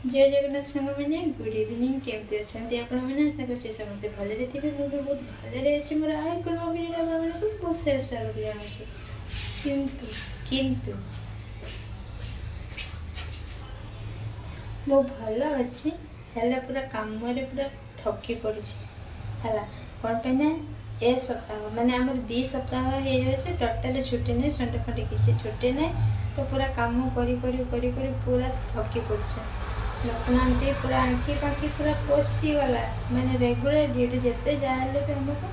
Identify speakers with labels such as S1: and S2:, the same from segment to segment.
S1: जय जगन्नाथ सांग मैंने गुड इवनिंग केमती अच्छा आपण मैंने आशा करते समस्त भले थे मुझे बहुत भले अच्छी मोर आए कौन अभिनय आपको बहुत शेष स्वागत जनाऊँ किंतु किंतु मो भल अच्छी है पूरा कम पूरा थकी पड़ी है कौन पे ना ए सप्ताह माने आम 2 सप्ताह हो जाए टोटाल छुट्टी नहीं संडे फंडे किसी छुट्टी नहीं तो पूरा काम करी पूरा थकी पड़े लोकनांती पूरा आँखी पाखी पूरा पशिगला मैंने रेगुलर ड्यूटी जिते जहाँ भी आमको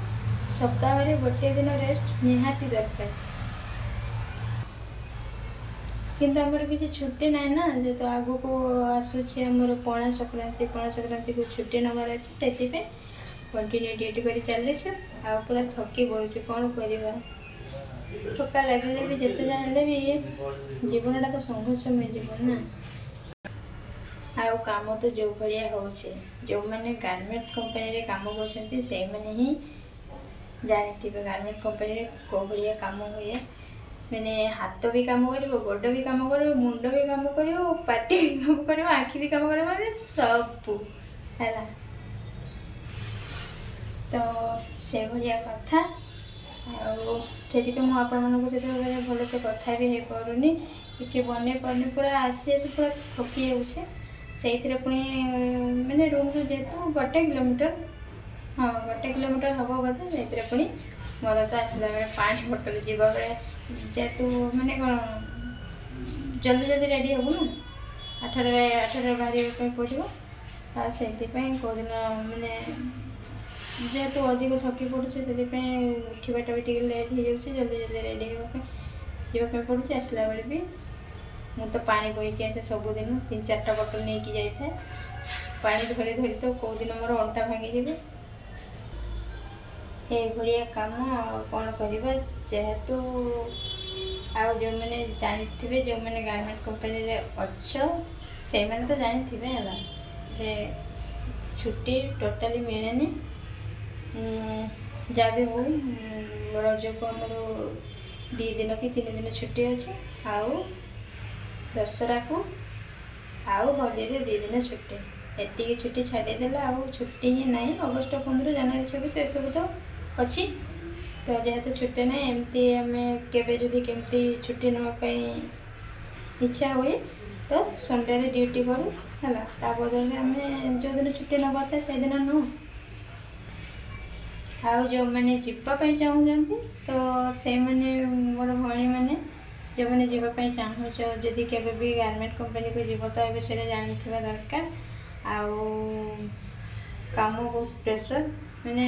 S1: सप्ताह गोटे दिन रेस्ट निहाती दरकार किंतु आमर किसी छुट्टी ना ना जो तो आगु को आसूसी आमर पणा संक्रांति को छुट्टी नबार अच्छे से कंटिन्यू ड्यूटी कर चलीछु आ पूरा थकी पड़ुछु कौन करवा थका लगे भी जिते जहाँ भी जीवनटा तो संघर्षमय जीवन ना आउ काम तो जो भाया हो जो मैंने गारमेंट कंपनी रे काम करछंती से मैंने ही जानी गारमेंट कंपनी रे को भाया काम हुए मैंने हाथ भी काम करिवो गोड़ भी काम करिवो मुंड भी काम करिवो पाटी भी काम करिवो आँखि भी काम करिवो माने सब हैला तो से भाया कथा आउ से मुझे आपण सहित भल से कथा भी हो पारुनी किसी बने पारनी पूरा आसी पूरा थकी जाऊे से पुणी मैंने रूम रू जेहेतु 1 किलोमीटर हाँ 1 किलोमीटर हम बोधे से पुणी मोर तो आसला बेले पानी बोतल जीवा बेले जेहेतु मैंने कौन जल्दी जल्दी रेडी हबू ना 8 बाहर पड़ो से कौदिन मैंने जेहेतु अधिक थकी पड़े से उठाटा भी टे लेट हो जाऊँगी जल्दी जल्दी रेडी जावाई पड़े आसला बेले भी मुझे तो पानी बोईकी आसे सबुदिन 3-4टा बोतल नहीं कि जाए पानी धरी धरी तो कौ दिन मोर अंटा भांगी जाए ये कम कौन करवा जेहेतु आ जो मैंने जानी जो मैंने गारमेंट कंपनी रे अच्छो से मैंने तो जानी है जे छुट्टी टोटाली मिले जहाँ भी हो रज को आमर 2 दिन कि 3 दिन छुट्टी अच्छे आउ दशहरा को आउ होली 2 दिन छुट्टी एति छुट्टी छाड़देला आउ छुट्टी ही ना अगस्ट 15 जनवरी 26 ये सब तो अच्छी तो जेहेतु छुट्टी ना एमती आम केमती छुट्टी नापी इच्छा हुए तो संडे रे ड्यूटी करूँ है बदल आम जो दिन छुट्टी नवा था से दिन नौ आउ जो मैंने जीवाई चाहूँगी तो से मैंने मोर भाई मैंने जो मैंने जीवाई चाहूच जदि केवे भी गारमेंट कंपनी को जीव तो विषय जानी दरकार आउ काम बहुत प्रेशर मैंने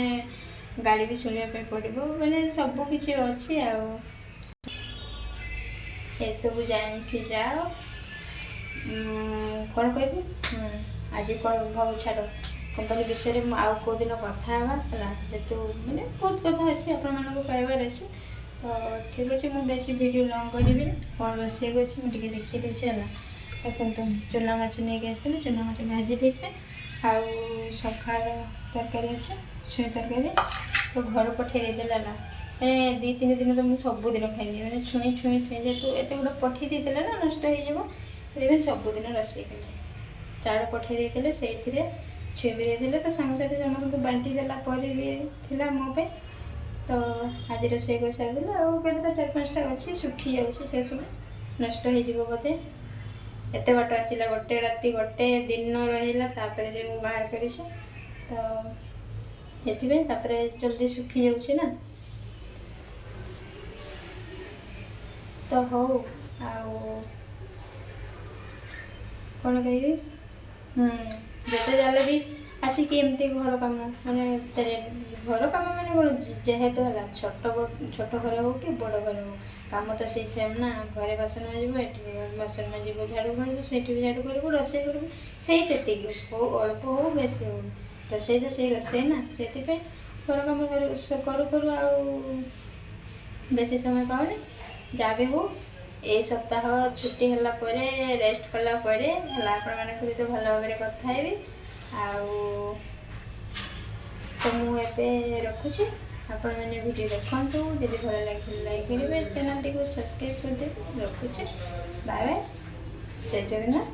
S1: गाड़ी भी शुणा पड़ो मैंने सबकि अच्छी सब जानी जाओ कौन कह आज कौन भाव छाड़ कंपनी विषय में आउ कौ दिन कथा है जेतु मैंने बहुत कथा अच्छी आपण कहबार अच्छे तो ठीक अच्छे मुझे बेसी वीडियो लंग करी कौन रोसे मुझे देखी देखे है देखो चूना माछ नहीं आसती चूना माछ भाजी देचे आउ सका तरकारी अच्छे छुई तरकारी तो घर पठे देला मैंने 2-3 दिन तो मुझे सबुदिन खाइली मैंने छुई छुई छुई जेहतु एत गुड़ा पठे देते ना नष्ट हो सबुदिन रोसे कले चाड़ पठे देते से छुई भी देते तो सांगसाथी समस्त बांटी देला भी थिला मो पे तो आज रोसे कर सारे आगे तो 4-5टा अच्छी सुखी जाऊँगी सब नष्ट हो बोधे एत बाट आसला 1 राति 1 दिन रहा जो बाहर कर तो ये जल्दी सुखी जाऊँगी ना तो हो कौन कह जिते जाले भी आसिक एमती घर कम माने घर कम माने कौन जेहेतु है छोट घर हो कि बड़ घर हो कम तो से सेम ना घरे बासन माजिब बासन माजिब झाड़ू मारिब से झाड़ू कर रोसे कर हो अल्प हो बेसी हो रोसे तो से रोसे ना से घर कम करू बेसी समय पाऊनी जहाँ भी हो ए सप्ताह छुट्टी है रेस्ट कलापर तो भल भाव कथा तो मुझे रखुची आपण मैंने वीडियो देखूँ जब भल लगे लाइक करेंगे चैनल टी को सब्सक्राइब कर दे रखुचे बाय बाय जय जगन्नाथ।